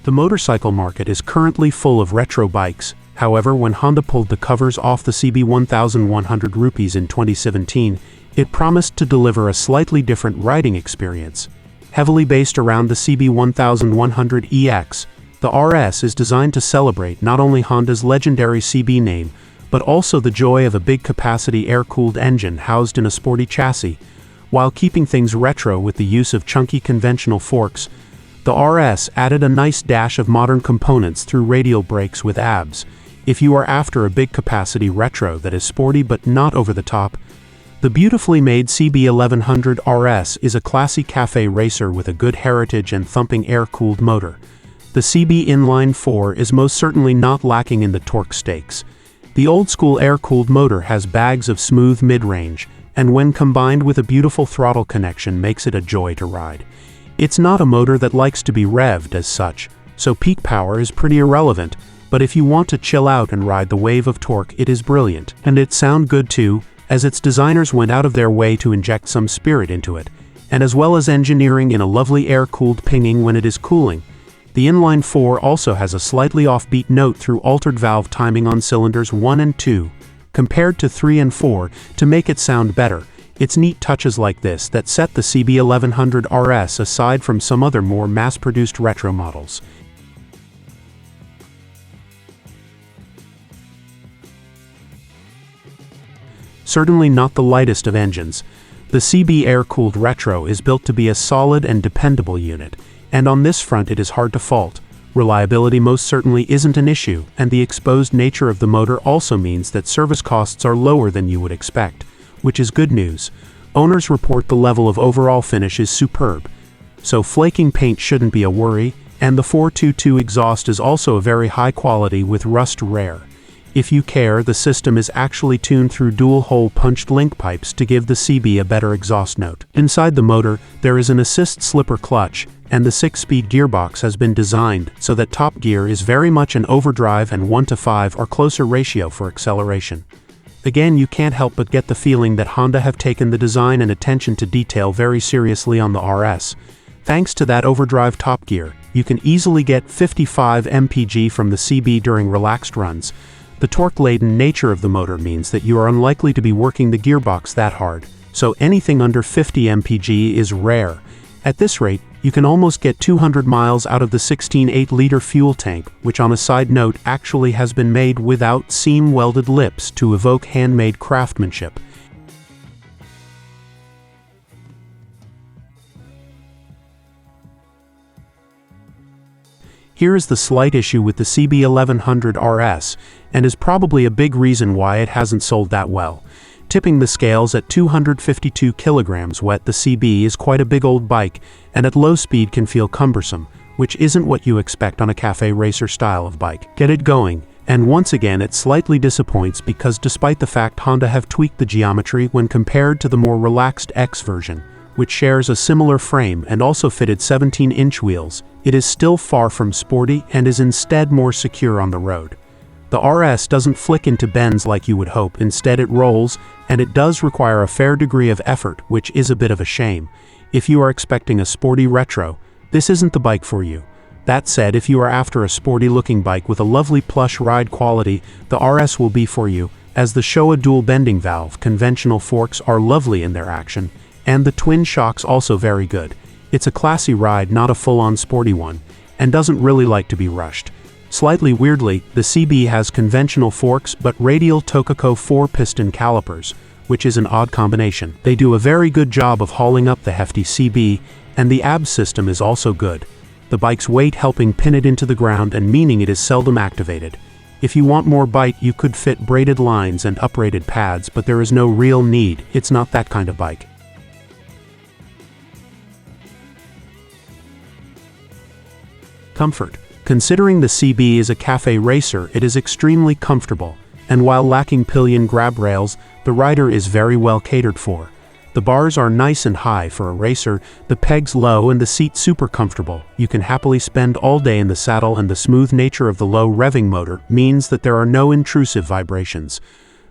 The motorcycle market is currently full of retro bikes. However, when Honda pulled the covers off the CB1100RS in 2017, it promised to deliver a slightly different riding experience. Heavily based around the CB1100EX, the RS is designed to celebrate not only Honda's legendary CB name, but also the joy of a big-capacity air-cooled engine housed in a sporty chassis. While keeping things retro with the use of chunky conventional forks, the RS added a nice dash of modern components through radial brakes with ABS. If you are after a big-capacity retro that is sporty but not over the top, the beautifully made CB1100RS is a classy café racer with a good heritage and thumping air-cooled motor. The CB Inline 4 is most certainly not lacking in the torque stakes. The old-school air-cooled motor has bags of smooth mid-range, and when combined with a beautiful throttle connection makes it a joy to ride. It's not a motor that likes to be revved as such, so peak power is pretty irrelevant, but if you want to chill out and ride the wave of torque, it is brilliant. And it sounds good too, as its designers went out of their way to inject some spirit into it, and as well as engineering in a lovely air-cooled pinging when it is cooling. The Inline 4 also has a slightly offbeat note through altered valve timing on cylinders 1 and 2, compared to 3 and 4, to make it sound better. It's neat touches like this that set the CB1100RS aside from some other more mass-produced retro models. Certainly not the lightest of engines, the CB air-cooled retro is built to be a solid and dependable unit, and on this front it is hard to fault. Reliability most certainly isn't an issue, and the exposed nature of the motor also means that service costs are lower than you would expect, which is good news. Owners report the level of overall finish is superb, so flaking paint shouldn't be a worry, and the 422 exhaust is also a very high quality with rust rare. If you care, the system is actually tuned through dual-hole punched link pipes to give the CB a better exhaust note. Inside the motor, there is an assist slipper clutch, and the 6-speed gearbox has been designed so that top gear is very much an overdrive and 1:5 or closer ratio for acceleration. Again, you can't help but get the feeling that Honda have taken the design and attention to detail very seriously on the RS. Thanks to that overdrive top gear, you can easily get 55 mpg from the CB during relaxed runs. The torque-laden nature of the motor means that you are unlikely to be working the gearbox that hard, so anything under 50 mpg is rare. At this rate, you can almost get 200 miles out of the 16 8-liter fuel tank, which on a side note actually has been made without seam-welded lips to evoke handmade craftsmanship. Here is the slight issue with the CB1100RS, and is probably a big reason why it hasn't sold that well. Tipping the scales at 252 kilograms wet, the CB is quite a big old bike, and at low speed can feel cumbersome, which isn't what you expect on a cafe racer style of bike. Get it going, and once again it slightly disappoints because despite the fact Honda have tweaked the geometry when compared to the more relaxed X version, which shares a similar frame and also fitted 17-inch wheels, it is still far from sporty and is instead more secure on the road. The RS doesn't flick into bends like you would hope, instead it rolls, and it does require a fair degree of effort, which is a bit of a shame. If you are expecting a sporty retro, this isn't the bike for you. That said, if you are after a sporty-looking bike with a lovely plush ride quality, the RS will be for you, as the Showa dual bending valve conventional forks are lovely in their action, and the twin shocks also very good. It's a classy ride, not a full-on sporty one, and doesn't really like to be rushed. Slightly weirdly, the CB has conventional forks but radial Tokako 4-piston calipers, which is an odd combination. They do a very good job of hauling up the hefty CB, and the ABS system is also good. The bike's weight helping pin it into the ground and meaning it is seldom activated. If you want more bite, you could fit braided lines and uprated pads, but there is no real need. It's not that kind of bike. Comfort. Considering the CB is a cafe racer, it is extremely comfortable, and while lacking pillion grab rails, the rider is very well catered for. The bars are nice and high for a racer, the pegs low and the seat super comfortable. You can happily spend all day in the saddle, and the smooth nature of the low revving motor means that there are no intrusive vibrations.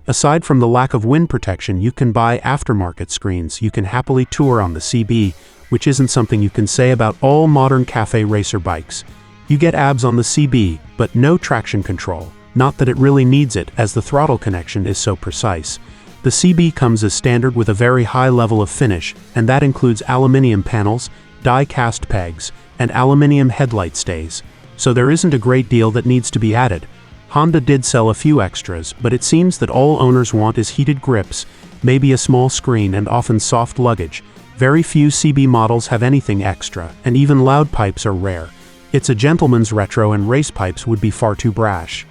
Aside from the lack of wind protection, you can buy aftermarket screens. You can happily tour on the CB, which isn't something you can say about all modern cafe racer bikes. You get ABS on the CB, but no traction control. Not that it really needs it, as the throttle connection is so precise. The CB comes as standard with a very high level of finish, and that includes aluminium panels, die-cast pegs, and aluminium headlight stays. So there isn't a great deal that needs to be added. Honda did sell a few extras, but it seems that all owners want is heated grips, maybe a small screen, and often soft luggage. Very few CB models have anything extra, and even loud pipes are rare. It's a gentleman's retro, and race pipes would be far too brash.